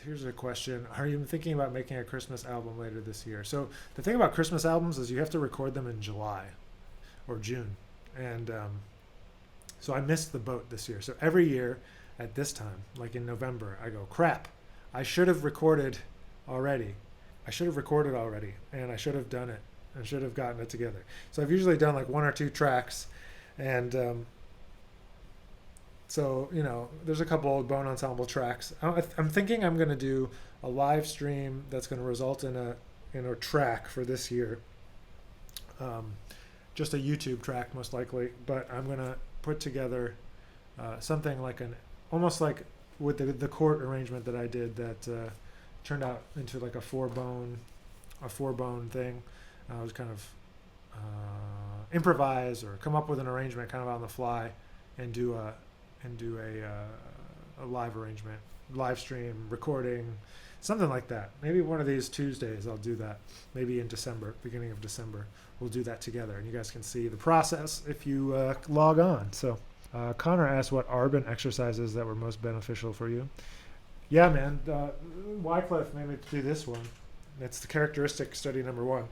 Here's a question. Are you thinking about making a Christmas album later this year? So the thing about Christmas albums is you have to record them in July or June. And so I missed the boat this year. So every year at this time, like in November, I go, crap, I should have recorded already. I should have recorded already, and I should have done it. I should have gotten it together. So I've usually done like one or two tracks, and so there's a couple old bone ensemble tracks. I'm thinking I'm going to do a live stream that's going to result in a track for this year. Just a YouTube track most likely, but I'm going to put together something like almost like with the chord arrangement that I did that turned out into like a four bone thing. I was kind of improvise or come up with an arrangement kind of on the fly and do a live arrangement, live stream, recording, something like that. Maybe one of these Tuesdays I'll do that. Maybe in December, beginning of December, we'll do that together, and you guys can see the process if you log on. So Connor asked what Arban exercises that were most beneficial for you. Yeah, man, Wycliffe made me do this one. It's the characteristic study number 1.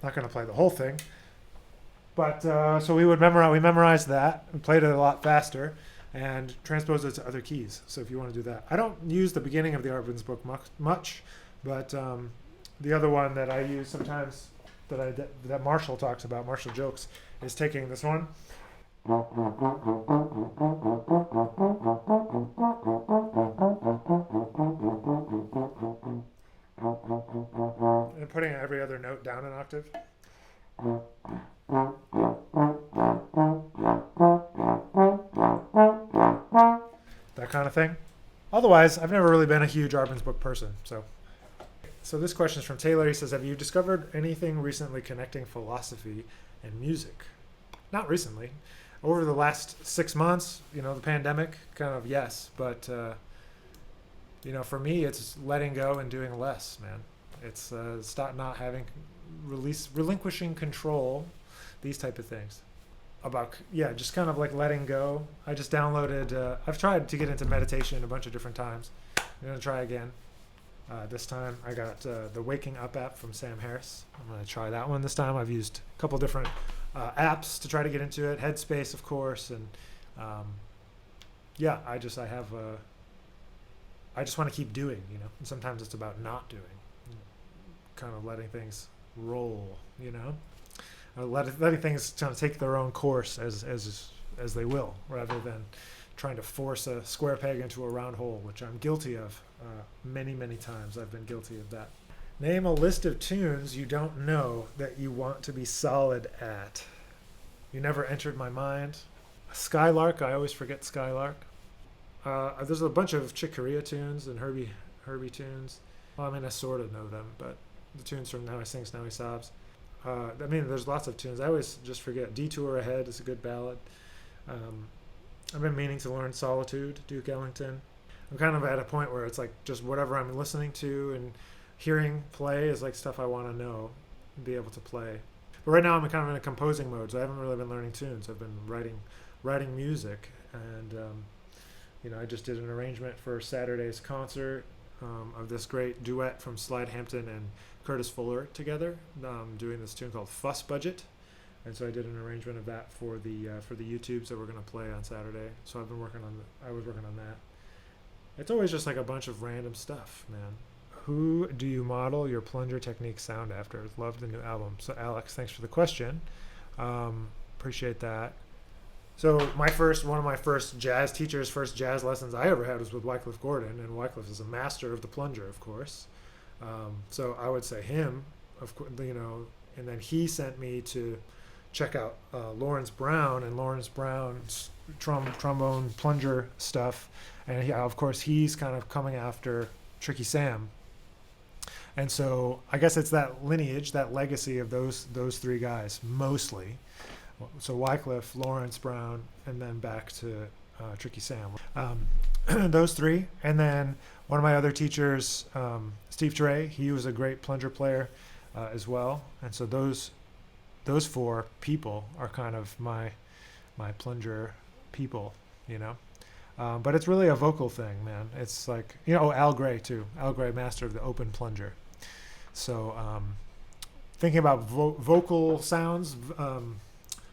Not going to play the whole thing, but so we memorized that and played it a lot faster and transposed it to other keys. So if you want to do that, I don't use the beginning of the Arban's book much, but the other one that I use sometimes that Marshall talks about, Marshall jokes, is taking this one and putting every other note down an octave. That kind of thing. Otherwise, I've never really been a huge Arban's book person. So this question is from Taylor. He says, have you discovered anything recently connecting philosophy and music? Not recently. Over the last 6 months, the pandemic, kind of yes. But, for me, it's letting go and doing less, man. It's stop not having, relinquishing control, these type of things. Just kind of like letting go. I just downloaded, I've tried to get into meditation a bunch of different times. I'm going to try again. This time I got the Waking Up app from Sam Harris. I'm going to try that one this time. I've used a couple different apps to try to get into it. Headspace, of course. And I just want to keep doing, and sometimes it's about not doing, kind of letting things roll, letting things kind of take their own course as they will, rather than trying to force a square peg into a round hole, which I'm guilty of many, many times. I've been guilty of that. Name a list of tunes you don't know that you want to be solid at. You never entered my mind. Skylark, I always forget Skylark. There's a bunch of Chick Corea tunes and Herbie tunes. Well, I sort of know them, but the tunes from Now He Sings, Now He Sobs. There's lots of tunes. I always just forget. Detour Ahead is a good ballad. I've been meaning to learn Solitude, Duke Ellington. I'm kind of at a point where it's like just whatever I'm listening to and hearing play is like stuff I want to know and be able to play. But right now I'm kind of in a composing mode, so I haven't really been learning tunes. I've been writing music, and I just did an arrangement for Saturday's concert of this great duet from Slide Hampton and Curtis Fuller together, doing this tune called Fuss Budget. And so I did an arrangement of that for the YouTubes that we're going to play on Saturday. So I was working on that. It's always just like a bunch of random stuff, man. Who do you model your plunger technique sound after? Love the new album. So Alex, thanks for the question. Appreciate that. So one of my first jazz teachers, first jazz lessons I ever had was with Wycliffe Gordon, and Wycliffe is a master of the plunger, of course. So I would say him, of course, and then he sent me to check out Lawrence Brown and Lawrence Brown's trombone plunger stuff, and of course he's kind of coming after Tricky Sam. And so I guess it's that lineage, that legacy of those three guys mostly. So Wycliffe, Lawrence Brown, and then back to Tricky Sam. Those three, and then one of my other teachers, Steve Trey, he was a great plunger player as well, and so those four people are kind of my plunger people, you know. But it's really a vocal thing, man. It's like, you know, Al Gray too. Al Gray, master of the open plunger. So thinking about vocal sounds,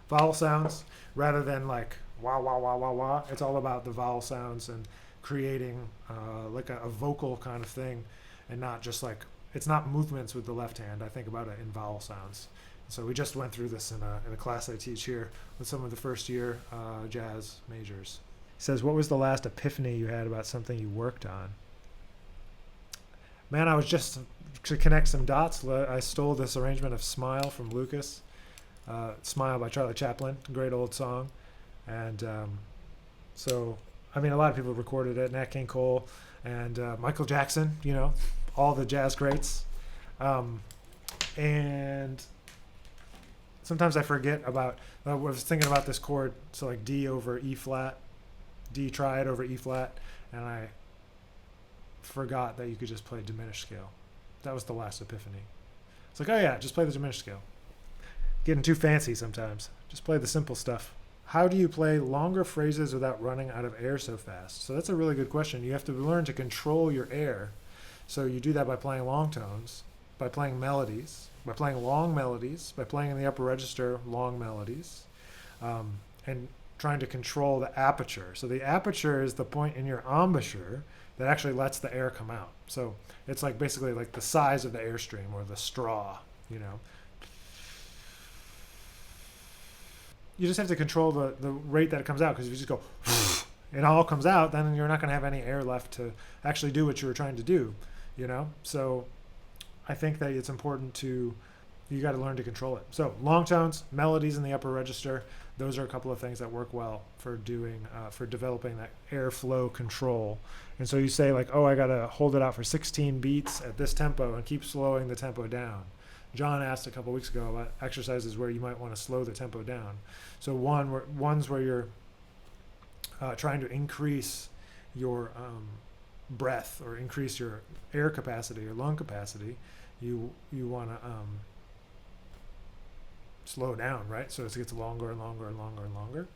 vowel sounds, rather than like wah, wah, wah, wah, wah. It's all about the vowel sounds and creating like a vocal kind of thing, and not just like, it's not movements with the left hand. I think about it in vowel sounds. So we just went through this in a class I teach here with some of the first year jazz majors. He says, what was the last epiphany you had about something you worked on? Man, I was just, to connect some dots, I stole this arrangement of Smile from Lucas. Smile by Charlie Chaplin, great old song. And so, I mean, a lot of people recorded it, Nat King Cole and Michael Jackson, you know, all the jazz greats. And sometimes I forget about, I was thinking about this chord, so like D over E flat, D triad over E flat, and I forgot that you could just play diminished scale. That was the last epiphany. It's like, oh yeah, just play the diminished scale. Getting too fancy sometimes. Just play the simple stuff. How do you play longer phrases without running out of air so fast? So that's a really good question. You have to learn to control your air. So you do that by playing long tones, by playing melodies, by playing long melodies, by playing in the upper register long melodies, and trying to control the aperture. So the aperture is the point in your embouchure that actually lets the air come out. So it's like basically like the size of the airstream or the straw, you know. You just have to control the rate that it comes out, because if you just go, it all comes out, then you're not going to have any air left to actually do what you were trying to do, you know. So I think that it's important you got to learn to control it. So long tones, melodies in the upper register, those are a couple of things that work well for developing that airflow control. And so you say like, oh, I got to hold it out for 16 beats at this tempo and keep slowing the tempo down. John asked a couple weeks ago about exercises where you might want to slow the tempo down. So ones where you're trying to increase your breath or increase your air capacity or lung capacity, you want to slow down, right? So it gets longer and longer and longer and longer.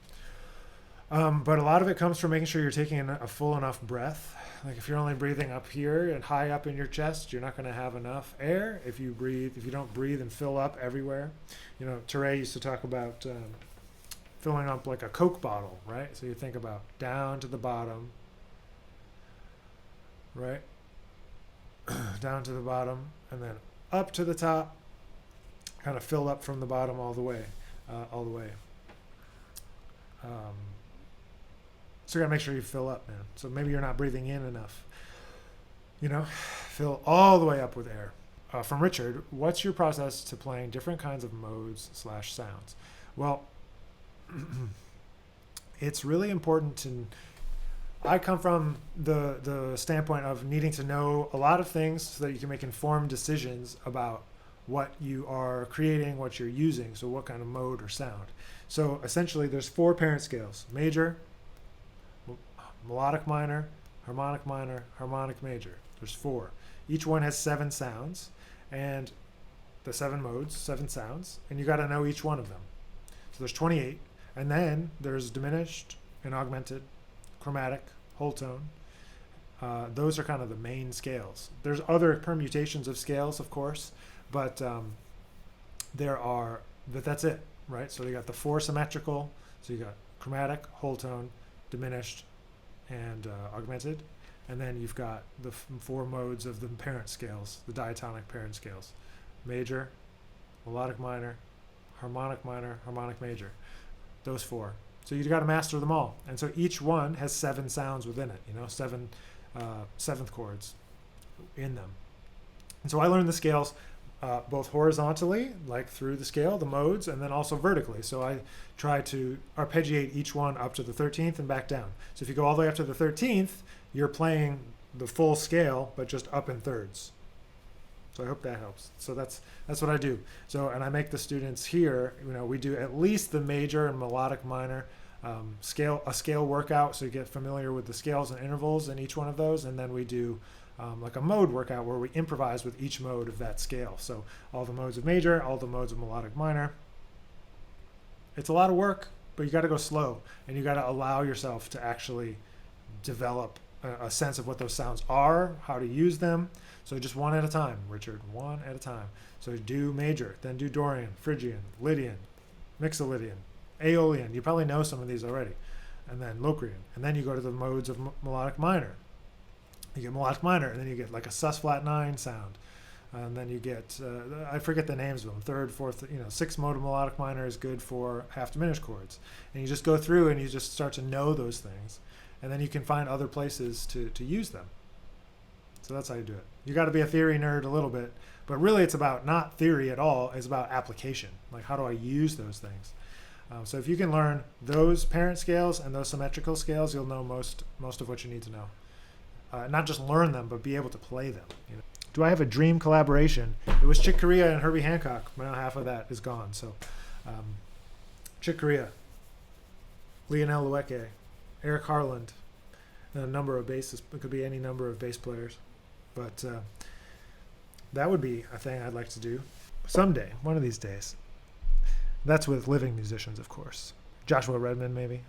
But a lot of it comes from making sure you're taking a full enough breath. Like if you're only breathing up here and high up in your chest, you're not going to have enough air. If you don't breathe and fill up everywhere. You know, Teray used to talk about filling up like a Coke bottle, right? So you think about down to the bottom, right? Down to the bottom, and then up to the top, kind of fill up from the bottom all the way. So you gotta make sure you fill up, man. So maybe you're not breathing in enough. You know, fill all the way up with air. From Richard, what's your process to playing different kinds of modes / sounds? Well, it's really important to. I come from the standpoint of needing to know a lot of things so that you can make informed decisions about what you are creating, what you're using, so what kind of mode or sound. So essentially there's 4 parent scales: major, melodic minor, harmonic major. There's 4. Each one has 7 sounds, and the 7 modes, 7 sounds, and you got to know each one of them. So there's 28, and then there's diminished and augmented, chromatic, whole tone. Those are kind of the main scales. There's other permutations of scales, of course, but that's it, right? So you got the 4 symmetrical, so you got chromatic, whole tone, diminished, and augmented, and then you've got the 4 modes of the parent scales, the diatonic parent scales: major, melodic minor, harmonic major. Those 4. So you got to master them all, and so each one has 7 sounds within it. You know, 7 seventh chords in them. And so I learned the scales both horizontally, like through the scale, the modes, and then also vertically. So I try to arpeggiate each one up to the 13th and back down. So if you go all the way up to the 13th, you're playing the full scale, but just up in thirds. So I hope that helps. So that's what I do. So, and I make the students here, you know, we do at least the major and melodic minor a scale workout, so you get familiar with the scales and intervals in each one of those, and then we do like a mode workout where we improvise with each mode of that scale. So all the modes of major, all the modes of melodic minor. It's a lot of work, but you got to go slow, and you got to allow yourself to actually develop a sense of what those sounds are, how to use them. So just one at a time, Richard, one at a time. So do major, then do Dorian, Phrygian, Lydian, Mixolydian, Aeolian. You probably know some of these already. And then Locrian. And then you go to the modes of melodic minor. You get melodic minor, and then you get like a sus flat 9 sound. And then you get, I forget the names of them, third, fourth, sixth mode of melodic minor is good for half diminished chords. And you just go through and you just start to know those things. And then you can find other places to use them. So that's how you do it. You got to be a theory nerd a little bit, but really it's about not theory at all. It's about application. Like, how do I use those things? So if you can learn those parent scales and those symmetrical scales, you'll know most of what you need to know. Not just learn them, but be able to play them. Do I have a dream collaboration? It was Chick Corea and Herbie Hancock. Now half of that is gone. So Chick Corea, Lionel Lueke, Eric Harland, and a number of basses. It could be any number of bass players. But that would be a thing I'd like to do someday, one of these days. That's with living musicians, of course. Joshua Redman, maybe.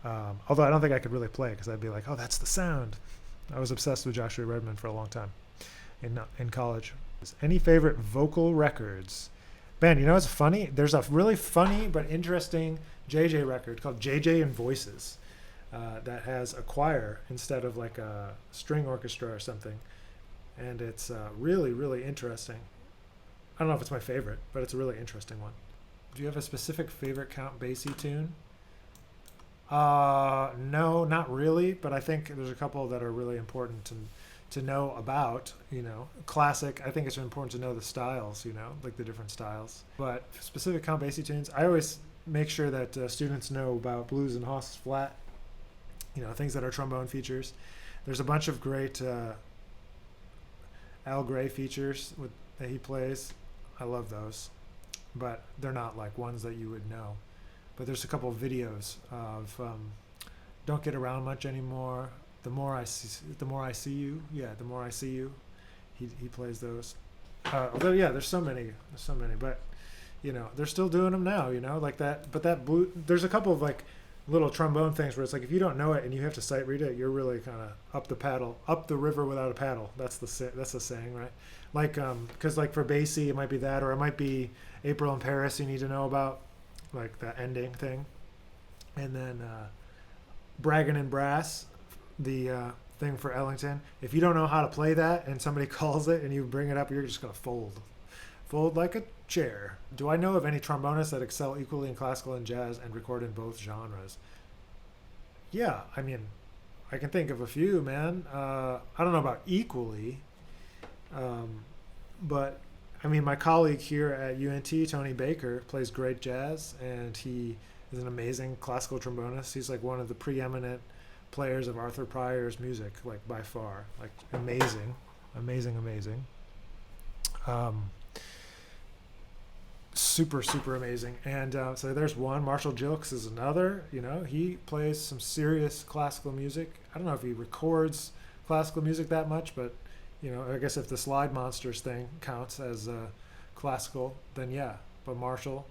Although I don't think I could really play, because I'd be like, oh, that's the sound. I was obsessed with Joshua Redman for a long time in college. Any favorite vocal records? Ben, it's funny? There's a really funny but interesting JJ record called JJ and Voices that has a choir instead of like a string orchestra or something. And it's really, really interesting. I don't know if it's my favorite, but it's a really interesting one. Do you have a specific favorite Count Basie tune? No, not really, but I think there's a couple that are really important to know about, classic. I think it's important to know the styles, like the different styles. But specific Count Basie tunes, I always make sure that students know about Blues and Hoss Flat, things that are trombone features. There's a bunch of great Al Gray features that he plays. I love those, but they're not like ones that you would know. But there's a couple of videos of Don't Get Around Much Anymore. The more I see you. Yeah, The More I See You. He plays those. Although there's so many, but they're still doing them now. Like that. But that blue. There's a couple of like little trombone things where it's like if you don't know it and you have to sight read it, you're really kind of up the river without a paddle. That's the saying, right? Like because like for Basie it might be that, or it might be April in Paris. You need to know about, like that ending thing. And then Braggin' in Brass, the thing for Ellington. If you don't know how to play that and somebody calls it and you bring it up, you're just going to fold like a chair. Do I know of any trombonists that excel equally in classical and jazz and record in both genres? Yeah, I mean, I can think of a few, man. I don't know about equally, but I mean, my colleague here at UNT, Tony Baker, plays great jazz, and he is an amazing classical trombonist. He's like one of the preeminent players of Arthur Pryor's music, like by far. Like amazing. Super, super amazing. And so there's one. Marshall Gilks is another. He plays some serious classical music. I don't know if he records classical music that much, but I guess if the Slide Monsters thing counts as classical, then yeah. But Marshall,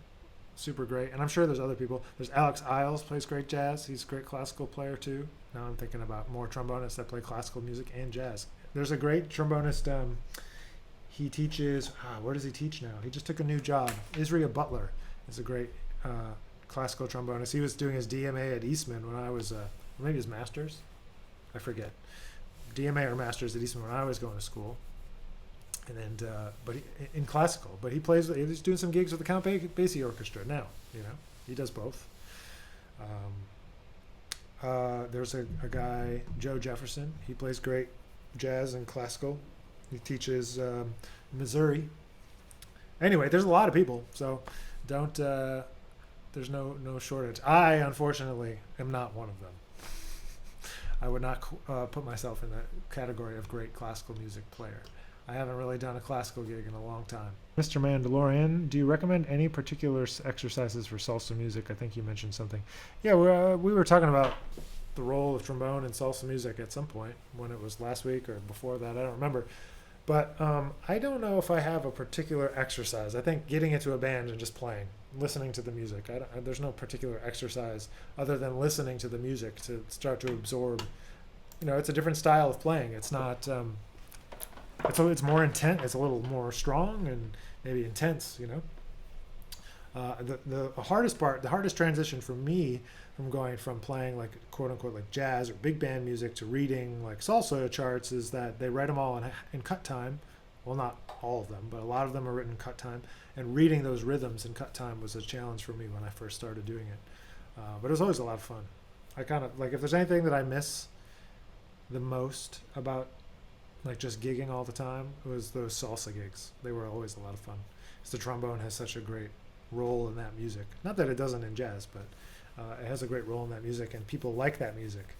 super great. And I'm sure there's other people. There's Alex Isles, plays great jazz. He's a great classical player too. Now I'm thinking about more trombonists that play classical music and jazz. There's a great trombonist. He teaches, where does he teach now? He just took a new job. Israel Butler is a great classical trombonist. He was doing his DMA at Eastman when I was, maybe his master's. I forget. DMA or master's at Eastman when I was going to school. And but in classical, but he's doing some gigs with the Count Basie Orchestra now. He does both. There's a guy, Joe Jefferson. He plays great jazz and classical. He teaches Missouri. Anyway, there's a lot of people, so don't. There's no shortage. I unfortunately am not one of them. I would not put myself in that category of great classical music player. I haven't really done a classical gig in a long time. Mr. Mandalorian, do you recommend any particular exercises for salsa music? I think you mentioned something. Yeah, we were talking about the role of trombone in salsa music at some point, when it was last week or before that, I don't remember. But I don't know if I have a particular exercise. I think getting into a band and just playing, listening to the music. There's no particular exercise other than listening to the music to start to absorb. It's a different style of playing. It's not. It's more intense. It's a little more strong and maybe intense. The hardest part, the hardest transition for me from going from playing like quote unquote like jazz or big band music to reading like salsa charts is that they write them all in cut time. Well, not all of them, but a lot of them are written in cut time. And reading those rhythms in cut time was a challenge for me when I first started doing it. But it was always a lot of fun. I kind of like, if there's anything that I miss the most about like just gigging all the time, it was those salsa gigs. They were always a lot of fun. Because the trombone has such a great role in that music. Not that it doesn't in jazz, but it has a great role in that music, and people like that music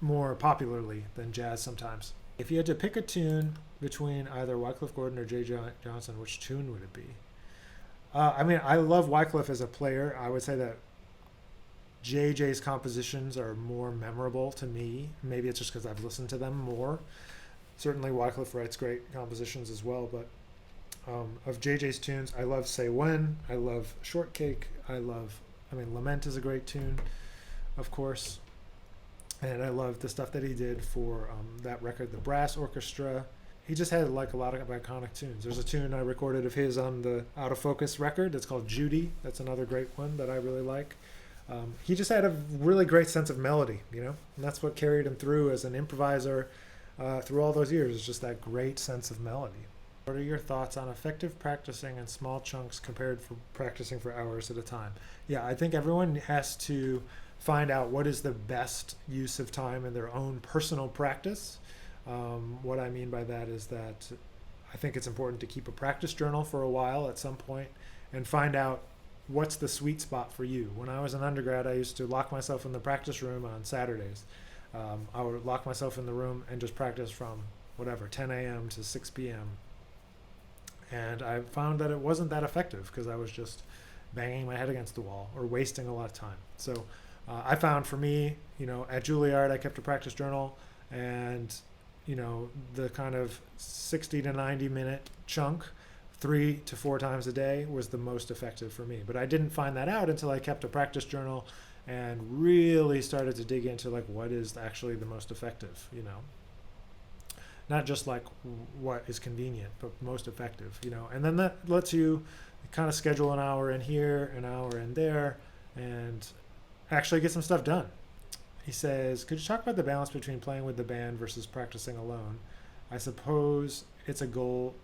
more popularly than jazz sometimes. If you had to pick a tune between either Wycliffe Gordon or J. Johnson, which tune would it be? I love Wycliffe as a player. I would say that JJ's compositions are more memorable to me. Maybe it's just because I've listened to them more. Certainly Wycliffe writes great compositions as well, but of JJ's tunes, I love Say When, I love Shortcake, Lament is a great tune, of course, and I love the stuff that he did for that record, The Brass Orchestra. He just had like a lot of iconic tunes. There's a tune I recorded of his on the Out of Focus record. It's called Judy. That's another great one that I really like. He just had a really great sense of melody, and that's what carried him through as an improviser through all those years, is just that great sense of melody. What are your thoughts on effective practicing in small chunks compared to practicing for hours at a time? Yeah, I think everyone has to find out what is the best use of time in their own personal practice. What I mean by that is that I think it's important to keep a practice journal for a while at some point and find out what's the sweet spot for you. When I was an undergrad, I used to lock myself in the practice room on Saturdays. I would lock myself in the room and just practice from 10 a.m. to 6 p.m. And I found that it wasn't that effective because I was just banging my head against the wall or wasting a lot of time. So I found for me, at Juilliard, I kept a practice journal, and, the kind of 60 to 90 minute chunk, 3 to 4 times a day, was the most effective for me. But I didn't find that out until I kept a practice journal and really started to dig into like what is actually the most effective, not just like what is convenient, but most effective, and then that lets you kind of schedule an hour in here, an hour in there, and actually get some stuff done. He says, could you talk about the balance between playing with the band versus practicing alone? I suppose it's goal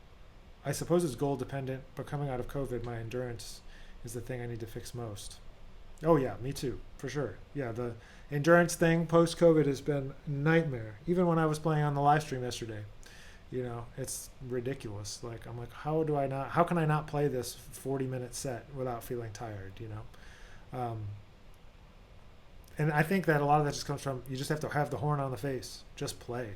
dependent, but coming out of COVID, my endurance is the thing I need to fix most. Oh yeah, me too, for sure. Yeah, the endurance thing post-COVID has been a nightmare. Even when I was playing on the live stream yesterday, it's ridiculous. Like, I'm like, how can I not play this 40-minute set without feeling tired, and I think that a lot of that just comes from, you just have to have the horn on the face. Just play.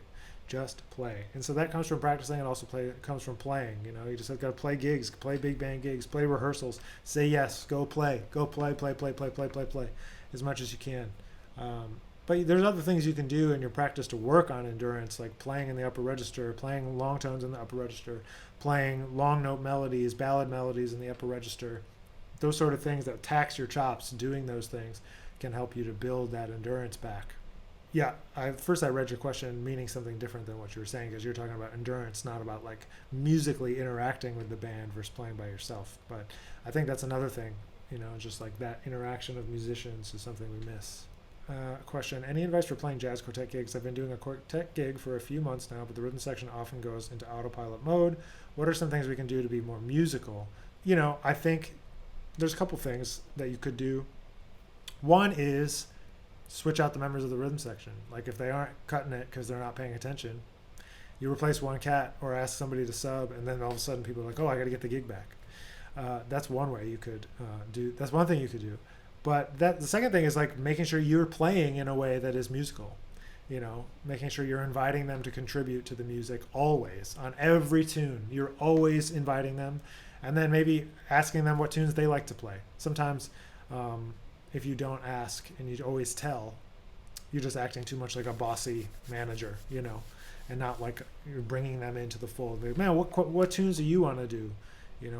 And so that comes from practicing. It also comes from playing. You just have got to play gigs, play big band gigs, play rehearsals, say yes, go play as much as you can. But there's other things you can do in your practice to work on endurance, like playing in the upper register, playing long tones in the upper register, playing long note melodies, ballad melodies in the upper register. Those sort of things that tax your chops, doing those things can help you to build that endurance back. Yeah, I read your question meaning something different than what you were saying, because you're talking about endurance, not about like musically interacting with the band versus playing by yourself. But I think that's another thing, just like that interaction of musicians is something we miss. Question, any advice for playing jazz quartet gigs? I've been doing a quartet gig for a few months now, but the rhythm section often goes into autopilot mode. What are some things we can do to be more musical? I think there's a couple things that you could do. One is switch out the members of the rhythm section. Like if they aren't cutting it because they're not paying attention, you replace one cat or ask somebody to sub, and then all of a sudden people are like, oh, I got to get the gig back. That's one way you could do. That's one thing you could do. But the second thing is like making sure you're playing in a way that is musical. making sure you're inviting them to contribute to the music always on every tune. You're always inviting them, and then maybe asking them what tunes they like to play. Sometimes if you don't ask and you always tell, you're just acting too much like a bossy manager, and not like you're bringing them into the fold. Like, man, what tunes do you want to do?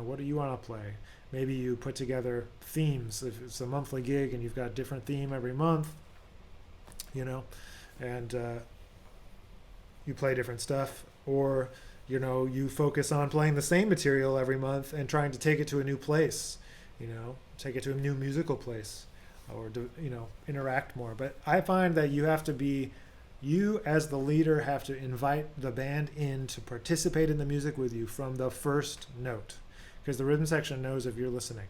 What do you want to play? Maybe you put together themes. If it's a monthly gig and you've got a different theme every month, and you play different stuff, or you focus on playing the same material every month and trying to take it to a new place, take it to a new musical place, or interact more. But I find that you as the leader have to invite the band in to participate in the music with you from the first note, because the rhythm section knows if you're listening.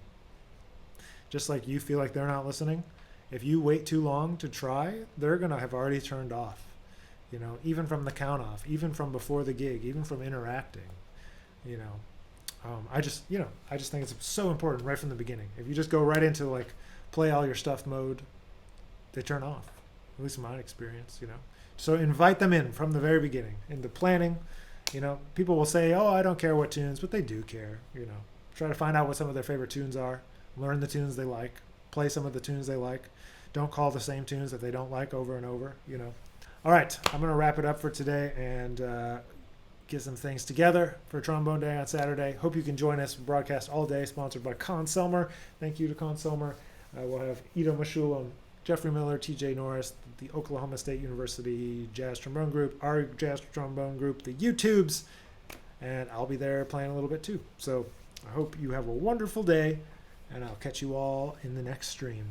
Just like you feel like they're not listening, if you wait too long to try, they're going to have already turned off, even from the count off, even from before the gig, even from interacting. I just think it's so important right from the beginning. If you just go right into like play all your stuff mode, they turn off, at least in my experience. So invite them in from the very beginning in the planning. People will say, oh, I don't care what tunes, but they do care. Try to find out what some of their favorite tunes are, learn the tunes they like, play some of the tunes they like. Don't call the same tunes that they don't like over and over. All right, I'm going to wrap it up for today and get some things together for Trombone Day on Saturday. Hope you can join us. Broadcast all day, sponsored by Con Selmer. Thank you to Con Selmer. We'll have Ido Mashul, Jeffrey Miller, TJ Norris, the Oklahoma State University Jazz Trombone Group, our Jazz Trombone Group, the YouTubes, and I'll be there playing a little bit too. So I hope you have a wonderful day, and I'll catch you all in the next stream.